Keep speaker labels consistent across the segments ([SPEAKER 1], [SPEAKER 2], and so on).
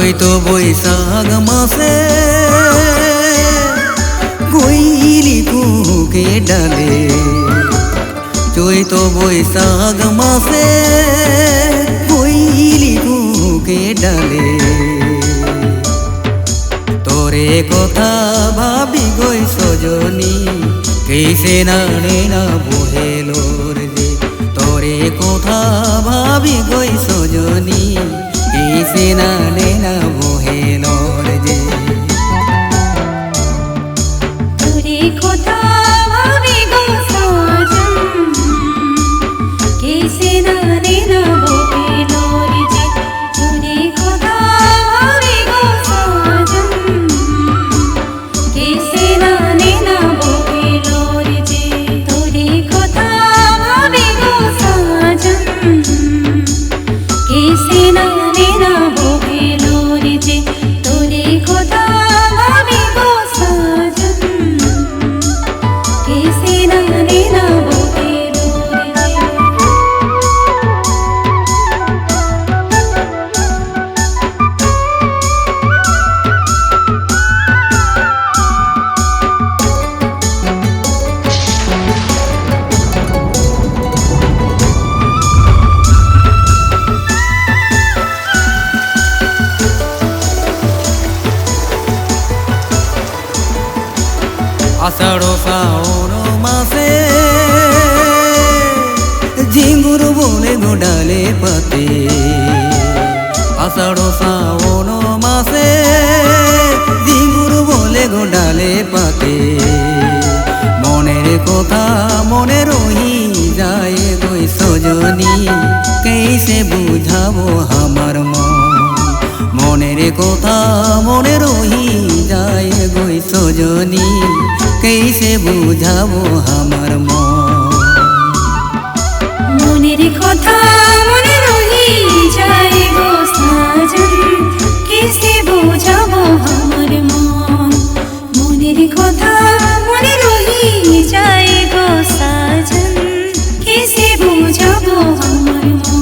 [SPEAKER 1] চৈত বৈশাখ মাসে কইলি কুকে ডালে, চৈত বৈশাখ মাসে কইলি কুকে ডালে। তোরে কথা ভাবি গই সজনী, কেসে নাড়ে না বহেলোর যে। তোরে কথা ভাবি গই সজনী, কেসে নাড়ে না বহেলোর যে।
[SPEAKER 2] তোরে কথা ভাবি গো সজন, কেসে নাড়ে না বহেলোর যে। তোরে কথা ভাবি গো সজন, কেসে নাড়ে না বহেলোর যে। তোরে কথা ভাবি গো সজন, কেসে নাড়ে না বহেলোর যে। তোরে কথা ভাবি গো সজন, কেসে নাড়ে না বহেলোর যে।
[SPEAKER 1] আষাঢ় শ্রাবণ মাসে ঝিঙ্গুর বলে গোডালে পাতে। আষাঢ় শ্রাবণ মাসে ঝিঙ্গুর বলে গোডালে পাতে। মনের কথা মনে রহি যায় গই সজনী, কেসে বুঝাবো আমার মন। মনের কথা মনে রহি যায় গই সজনী, কেসে বুঝাবো আমার মন।
[SPEAKER 2] মনের কথা মনে রহি যায় গো সজন, কেসে বোঝাবো আমার মন। মনের কথা মনে রহি যায় গো সজন, কেসে বোঝাবো আমার মন।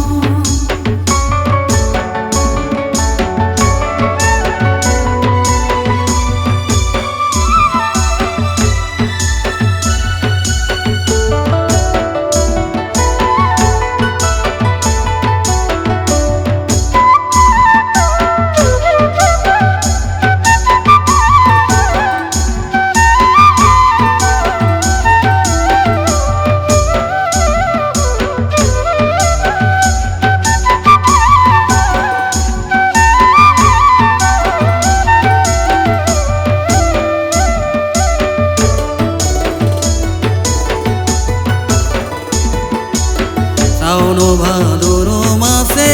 [SPEAKER 1] শ্রাবণ ভাদর মাসে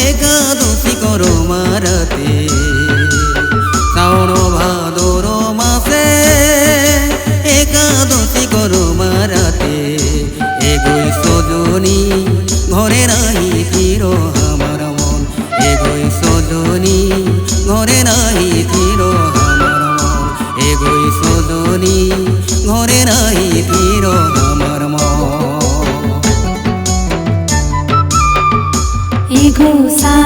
[SPEAKER 1] একাদশী করো মারাতে। শ্রাবণ ভাদর মাসে একাদশী করো মারাতে। এগোই সজনী ঘরে নাই ফিরো আমার মন। এগোই সজনী ঘরে নাই ফিরো আমার মন। এগোই সজনী ঘরে নাই ফিরো আমার মন।
[SPEAKER 2] এগো সা